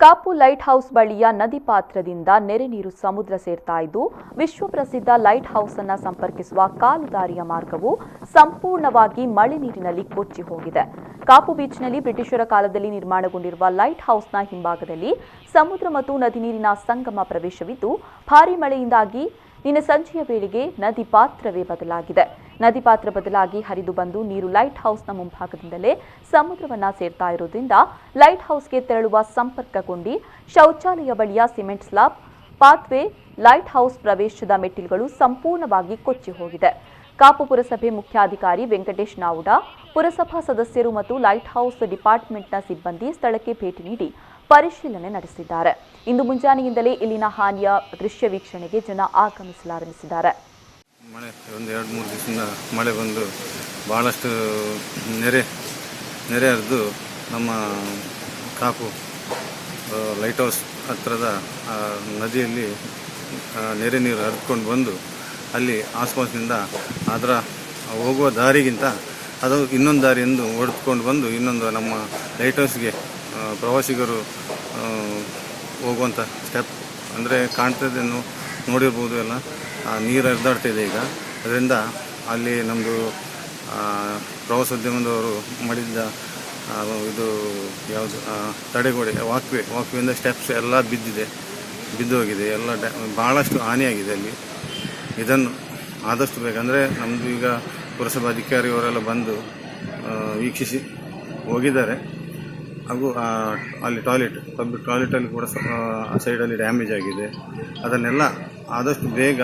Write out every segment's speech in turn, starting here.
Kapu light house ಬಳಿಯ ನದಿ ಪಾತ್ರದಿಂದ ನೆರೆ ನೀರು ಸಮುದ್ರ ಸೇರ್ತಾ ಇದ್ದು ವಿಶ್ವಪ್ರಸಿದ್ಧ ಲೈಟ್ ಹೌಸ್ ಅನ್ನು ಸಂಪರ್ಕಿಸುವ ಕಾಲುದಾರಿಯ ಮಾರ್ಗವು ಸಂಪೂರ್ಣವಾಗಿ ಮಳೆ ನೀರಿನಲ್ಲಿ ಕೊಚ್ಚಿ ಹೋಗಿದೆ. ಕಾಪು ಬೀಚ್ನಲ್ಲಿ ಬ್ರಿಟಿಷರ ಕಾಲದಲ್ಲಿ ನಿರ್ಮಾಣಗೊಂಡಿರುವ ಲೈಟ್ ಹೌಸ್ನ ಹಿಂಭಾಗದಲ್ಲಿ ಸಮುದ್ರ ಮತ್ತು ನದಿ ನೀರಿನ ಸಂಗಮ ಪ್ರವೇಶವಿದ್ದು ಭಾರೀ ಮಳೆಯಿಂದಾಗಿ ನಿನ್ನೆ ಸಂಜೆಯ ವೇಳೆಗೆ ನದಿ ಪಾತ್ರವೇ ಬದಲಾಗಿದೆ. ನದಿ ಪಾತ್ರ ಬದಲಾಗಿ ಹರಿದು ಬಂದು ನೀರು ಲೈಟ್ ಹೌಸ್ನ ಮುಂಭಾಗದಿಂದಲೇ ಸಮುದ್ರವನ್ನ ಸೇರ್ತಾ ಇರೋದ್ರಿಂದ ಲೈಟ್ ಹೌಸ್ಗೆ ತೆರಳುವ ಸಂಪರ್ಕಗೊಂಡು ಶೌಚಾಲಯ ಬಳಿಯ cement slab, pathway, light house ಪ್ರವೇಶದ ಮೆಟ್ಟಿಲುಗಳು ಸಂಪೂರ್ಣವಾಗಿ ಕೊಚ್ಚಿ ಹೋಗಿದೆ. ಕಾಪು ಪುರಸಭೆ ಮುಖ್ಯಾಧಿಕಾರಿ ವೆಂಕಟೇಶ್ ನಾವುಡ, ಪುರಸಭಾ ಸದಸ್ಯರು ಮತ್ತು ಲೈಟ್ ಹೌಸ್ ಡಿಪಾರ್ಟ್ಮೆಂಟ್ನ ಸಿಬ್ಬಂದಿ ಸ್ಥಳಕ್ಕೆ ಭೇಟಿ ನೀಡಿ ಪರಿಶೀಲನೆ ನಡೆಸಿದ್ದಾರೆ. ಇಂದು ಮುಂಜಾನೆಯಿಂದಲೇ ಇಲ್ಲಿನ ಹಾನಿಯ ದೃಶ್ಯ ವೀಕ್ಷಣೆಗೆ ಜನ ಆಗಮಿಸಲಾರಂಭಿಸಿದ್ದಾರೆ. ಮಳೆ ಒಂದು 2-3 ದಿವಸದಿಂದ ಮಳೆ ಬಂದು ಭಾಳಷ್ಟು ನೆರೆ ಹರಿದು ನಮ್ಮ ಕಾಪು ಲೈಟ್ ಹೌಸ್ ಹತ್ತಿರದ ನದಿಯಲ್ಲಿ ನೆರೆ ನೀರು ಹರಿದುಕೊಂಡು ಬಂದು ಅಲ್ಲಿ ಆಸ್ಪಾಸ್ನಿಂದ ಅದರ ಹೋಗುವ ದಾರಿಗಿಂತ ಅದು ಇನ್ನೊಂದು ದಾರಿಯಿಂದ ಹೊಡೆದುಕೊಂಡು ಬಂದು ಇನ್ನೊಂದು ನಮ್ಮ ಲೈಟ್ ಹೌಸ್ಗೆ ಪ್ರವಾಸಿಗರು ಹೋಗುವಂಥ ಸ್ಟೆಪ್ ಅಂದರೆ ಕಾಣ್ತದೆ, ನೋಡಿರ್ಬೋದು ಎಲ್ಲ ನೀರು ಹರಿದಾಡ್ತಿದೆ ಈಗ. ಅದರಿಂದ ಅಲ್ಲಿ ನಮ್ಮದು ಪ್ರವಾಸೋದ್ಯಮದವರು ಮಾಡಿದ್ದ ಇದು ಯಾವುದು ತಡೆಗೋಡೆ ವಾಕ್ವೇಯಿಂದ ಸ್ಟೆಪ್ಸ್ ಎಲ್ಲ ಬಿದ್ದೋಗಿದೆ, ಎಲ್ಲ ಭಾಳಷ್ಟು ಹಾನಿಯಾಗಿದೆ ಅಲ್ಲಿ. ಇದನ್ನು ಆದಷ್ಟು ಬೇಕಂದರೆ ನಮ್ಮದು ಈಗ ಪುರಸಭಾ ಅಧಿಕಾರಿಯವರೆಲ್ಲ ಬಂದು ವೀಕ್ಷಿಸಿ ಹೋಗಿದ್ದಾರೆ. ಹಾಗೂ ಅಲ್ಲಿ ಪಬ್ಲಿಕ್ ಟಾಯ್ಲೆಟಲ್ಲಿ ಕೂಡ ಸೈಡಲ್ಲಿ ಡ್ಯಾಮೇಜ್ ಆಗಿದೆ. ಅದನ್ನೆಲ್ಲ ಆದಷ್ಟು ಬೇಗ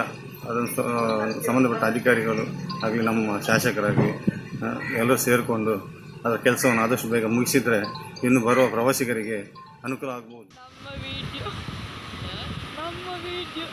ಅದನ್ನು ಸಂಬಂಧಪಟ್ಟ ಅಧಿಕಾರಿಗಳು ಆಗಲಿ ನಮ್ಮ ಶಾಸಕರಾಗಲಿ ಎಲ್ಲರೂ ಸೇರಿಕೊಂಡು ಅದರ ಕೆಲಸವನ್ನು ಆದಷ್ಟು ಬೇಗ ಮುಗಿಸಿದರೆ ಇನ್ನು ಬರುವ ಪ್ರವಾಸಿಗರಿಗೆ ಅನುಕೂಲ ಆಗ್ಬೋದು. ನಮ್ಮ ವಿಡಿಯೋ